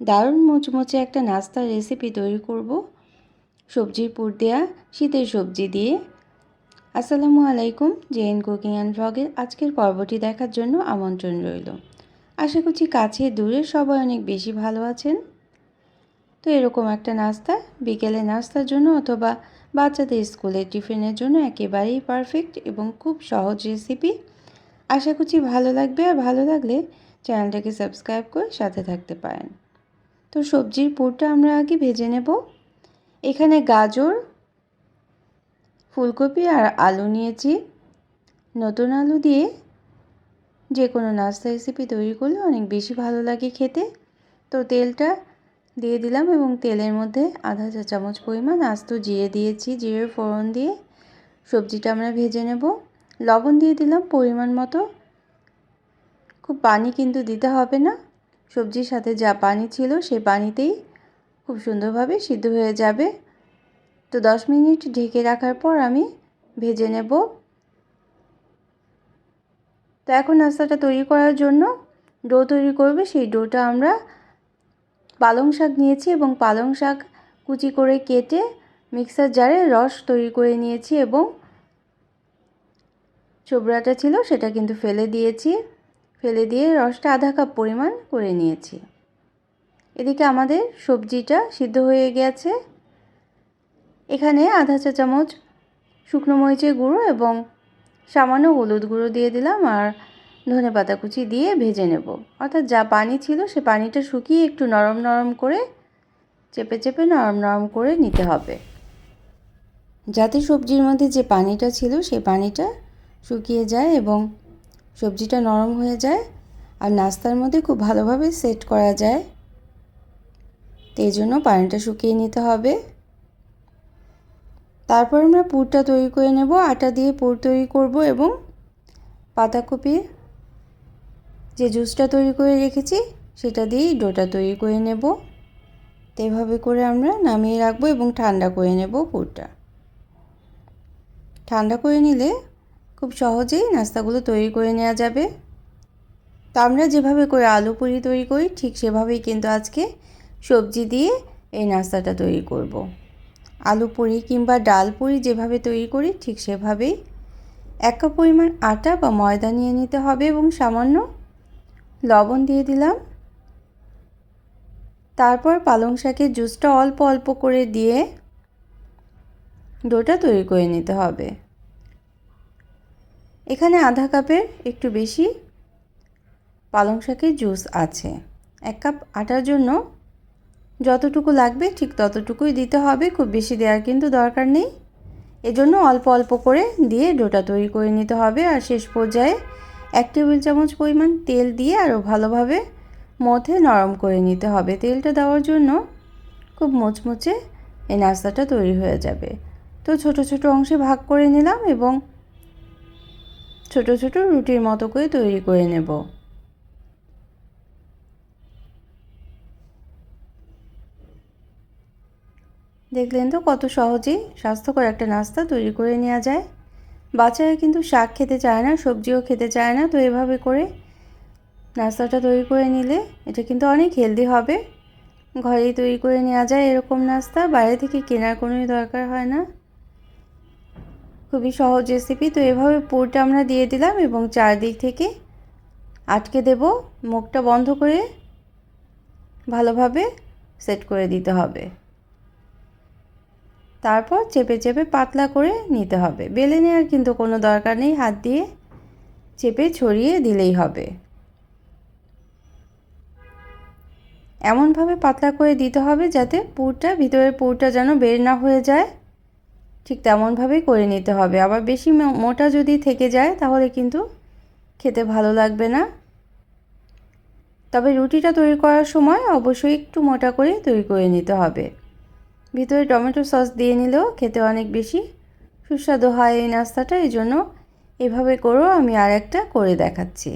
দারুণ মুচমুচে একটা নাস্তার রেসিপি তৈরি করব সবজির পুর দেয়া শীতের সবজি দিয়ে। আসসালামু আলাইকুম, জেএন কুকিং অ্যান্ড ভ্লগের আজকের পর্বটি দেখার জন্য আমন্ত্রণ রইল। আশা করছি কাছে দূরে সবাই অনেক বেশি ভালো আছেন। তো এরকম একটা নাস্তা বিকেলে নাস্তার জন্য অথবা বাচ্চাদের স্কুলের টিফিনের জন্য একেবারেই পারফেক্ট এবং খুব সহজ রেসিপি। আশা করছি ভালো লাগবে, আর ভালো লাগলে চ্যানেলটাকে সাবস্ক্রাইব করে সাথে থাকতে পারেন। তো সবজির পুরটা আমরা আগে ভেজে নেব। এখানে গাজর, ফুলকপি আর আলু নিয়েছি। নতুন আলু দিয়ে যে কোনো নাস্তা রেসিপি তৈরি করলে অনেক বেশি ভালো লাগে খেতে। তো তেলটা দিয়ে দিলাম এবং তেলের মধ্যে আধা চা চামচ পরিমাণ আস্ত জিরে দিয়েছি। জিরের ফোড়ন দিয়ে সবজিটা আমরা ভেজে নেব। লবণ দিয়ে দিলাম পরিমাণ মতো। খুব পানি কিন্তু দিতে হবে না, সবজির সাথে যা পানি ছিল সেই পানিতেই খুব সুন্দরভাবে সিদ্ধ হয়ে যাবে। তো 10 মিনিট ঢেকে রাখার পর আমি ভেজে নেব। তো এখন নাস্তাটা তৈরি করার জন্য ডো তৈরি করবে। সেই ডোটা আমরা পালং শাক নিয়েছি এবং পালং শাক কুচি করে কেটে মিক্সার জারে রস তৈরি করে নিয়েছি এবং ছোবড়াটা ছিল সেটা কিন্তু ফেলে দিয়েছি। ফেলে দিয়ে রসটা আধা কাপ পরিমাণ করে নিয়েছি। এদিকে আমাদের সবজিটা সিদ্ধ হয়ে গেছে। এখানে আধা চা চামচ শুকনো মরিচের গুঁড়ো এবং সামান্য হলুদ গুঁড়ো দিয়ে দিলাম, আর ধনেপাতা কুচি দিয়ে ভেজে নেব। অর্থাৎ যা পানি ছিল সে পানিটা শুকিয়ে একটু নরম নরম করে চেপে চেপে নরম নরম করে নিতে হবে, যাতে সবজির মধ্যে যে পানিটা ছিল সেই পানিটা শুকিয়ে যায় এবং সবজিটা নরম হয়ে যায় আর নাস্তার মধ্যে খুব ভালোভাবে সেট করা যায়। তো এই জন্য পানিটা শুকিয়ে নিতে হবে। তারপর আমরা পুরটা তৈরি করে নেব। আটা দিয়ে পুর তৈরি করব এবং পাতাকপির যে জুসটা তৈরি করে রেখেছি সেটা দিয়েই ডোটা তৈরি করে নেব। তো এভাবে করে আমরা নামিয়ে রাখবো এবং ঠান্ডা করে নেব পুরটা। ঠান্ডা করে নিলে খুব সহজেই নাস্তাগুলো তৈরি করে নেওয়া যাবে। তো আমরা যেভাবে করে আলু পুরি তৈরি করি ঠিক সেভাবেই কিন্তু আজকে সবজি দিয়ে এই নাস্তাটা তৈরি করব। আলু পুরি কিংবা ডাল পুরি যেভাবে তৈরি করি ঠিক সেভাবেই 1 কাপ পরিমাণ আটা বা ময়দা নিয়ে নিতে হবে এবং সামান্য লবণ দিয়ে দিলাম। তারপর পালং শাকের জুসটা অল্প অল্প করে দিয়ে ডোটা তৈরি করে নিতে হবে। এখানে আধা কাপের একটু বেশি পালং শাকের জুস আছে। 1 কাপ আটার জন্য যতটুকু লাগবে ঠিক ততটুকুই দিতে হবে, খুব বেশি দেওয়ার কিন্তু দরকার নেই। এজন্য অল্প অল্প করে দিয়ে ডোটা তৈরি করে নিতে হবে। আর শেষ পর্যায়ে 1 টেবিল চামচ পরিমাণ তেল দিয়ে আরও ভালোভাবে মথে নরম করে নিতে হবে। তেলটা দেওয়ার জন্য খুব মুচমুচে এই নাস্তাটা তৈরি হয়ে যাবে। তো ছোট ছোট অংশে ভাগ করে নিলাম এবং ছোট ছোট রুটির মতো করে তৈরি করে নেব। দেখলেন তো কত সহজেই স্বাস্থ্যকর একটা নাস্তা তৈরি করে নেওয়া যায়। বাচ্চারা কিন্তু শাক খেতে চায় না, সবজিও খেতে চায় না। তো এভাবে করে নাস্তাটা তৈরি করে নিলে এটা কিন্তু অনেক হেলদি হবে। ঘরেই তৈরি করে নেওয়া যায় এরকম নাস্তা, বাইরে থেকে কেনার কোনোই দরকার হয় না। খুবই সহজ রেসিপি। তো এভাবে পুরটা আমরা দিয়ে দিলাম এবং চারদিক থেকে আটকে দেব। মুখটা বন্ধ করে ভালোভাবে সেট করে দিতে হবে। তারপর চেপে চেপে পাতলা করে নিতে হবে। বেলে নেওয়ার কিন্তু কোনো দরকার নেই, হাত দিয়ে চেপে ছড়িয়ে দিলেই হবে। এমনভাবে পাতলা করে দিতে হবে যাতে পুরটা, ভিতরের পুরটা যেন বের না হয়ে যায়, ঠিক তেমনভাবেই করে নিতে হবে। আবার বেশি মোটা যদি থেকে যায় তাহলে কিন্তু খেতে ভালো লাগবে না। তবে রুটিটা তৈরি করার সময় অবশ্যই একটু মোটা করে তৈরি করে নিতে হবে। ভিতরে টমেটো সস দিয়ে নিলেও খেতে অনেক বেশি সুস্বাদু হয় এই নাস্তাটা। এই জন্য এভাবে করেও আমি আর একটা করে দেখাচ্ছি।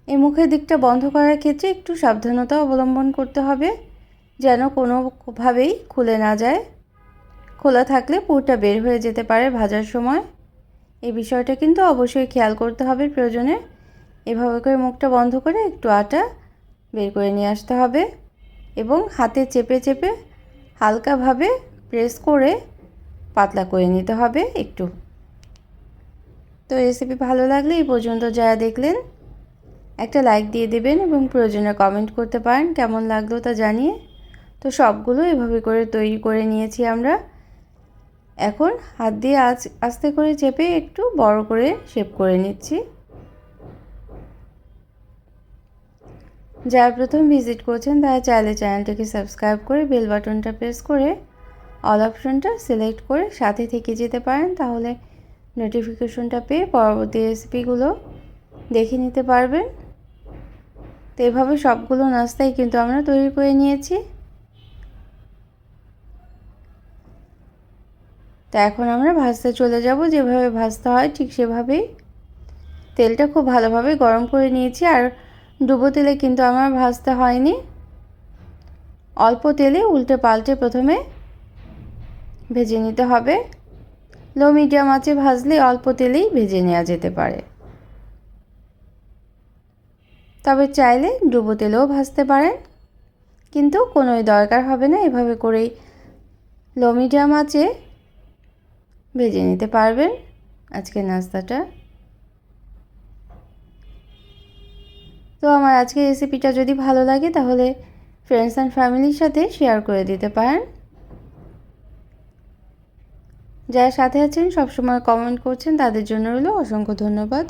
এই মুখের দিকটা বন্ধ করার ক্ষেত্রে একটু সাবধানতা অবলম্বন করতে হবে যেন কোনোভাবেই খুলে না যায়। খোলা থাকলে পুরটা বের হয়ে যেতে পারে ভাজার সময়। এই বিষয়টা কিন্তু অবশ্যই খেয়াল করতে হবে প্রয়োজনে। এভাবে করে মুখটা বন্ধ করে একটু আটা বের করে নিয়ে আসতে হবে এবং হাতে চেপে চেপে হালকাভাবে প্রেস করে পাতলা করে নিতে হবে একটু। তো রেসিপি ভালো লাগলে এই পর্যন্ত যারা দেখলেন একটা লাইক দিয়ে দেবেন এবং প্রয়োজনে কমেন্ট করতে পারেন কেমন লাগলো তা জানিয়ে। তো সবগুলো এভাবে করে তৈরি করে নিয়েছি আমরা। এখন হাত দিয়ে আস্তে করে চেপে একটু বড় করে শেপ করে নিচ্ছি। যারা প্রথম ভিজিট করছেন তারা চাইলে চ্যানেলটাকে সাবস্ক্রাইব করে বেল বাটনটা প্রেস করে অল অপশনটা সিলেক্ট করে সাথে থেকে যেতে পারেন, তাহলে নোটিফিকেশনটা পেয়ে পরবর্তী রেসিপিগুলো দেখে নিতে পারবেন। তো এভাবে সবগুলো নাস্তাই কিন্তু আমরা তৈরি করে নিয়েছি। তো এখন আমরা ভাজতে চলে যাব। যেভাবে ভাজতে হয় ঠিক সেভাবেই তেলটা খুব ভালোভাবে গরম করে নিয়েছি। আর ডুবো তেলে কিন্তু আমার ভাজতে হয়নি, অল্প তেলে উল্টে পাল্টে প্রথমে ভেজে নিতে হবে। লো মিডিয়াম আঁচে ভাজলে অল্প তেলেই ভেজে নেওয়া যেতে পারে, তবে চাইলে ডুবো তেলেও ভাজতে পারেন, কিন্তু কোনোই দরকার হবে না। এভাবে করেই লো মিডিয়াম আঁচে ভেজে নিতে পারবেন আজকের নাস্তাটা। তো আমার আজকের রেসিপিটা যদি ভালো লাগে তাহলে ফ্রেন্ডস অ্যান্ড ফ্যামিলির সাথে শেয়ার করে দিতে পারেন। যারা সাথে আছেন সবসময় কমেন্ট করছেন তাদের জন্য রইল অসংখ্য ধন্যবাদ।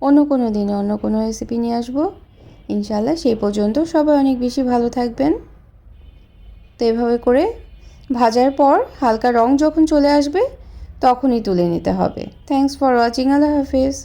অন্য কোনো দিনে অন্য কোনো রেসিপি নিয়ে আসবো ইনশাআল্লাহ। সেই পর্যন্ত সবাই অনেক বেশি ভালো থাকবেন। তো এভাবে করে ভাজার পর হালকা রং যখন চলে আসবে তখনই তুলে নিতে হবে। Thanks for watching. আল্লাহ হাফেজ।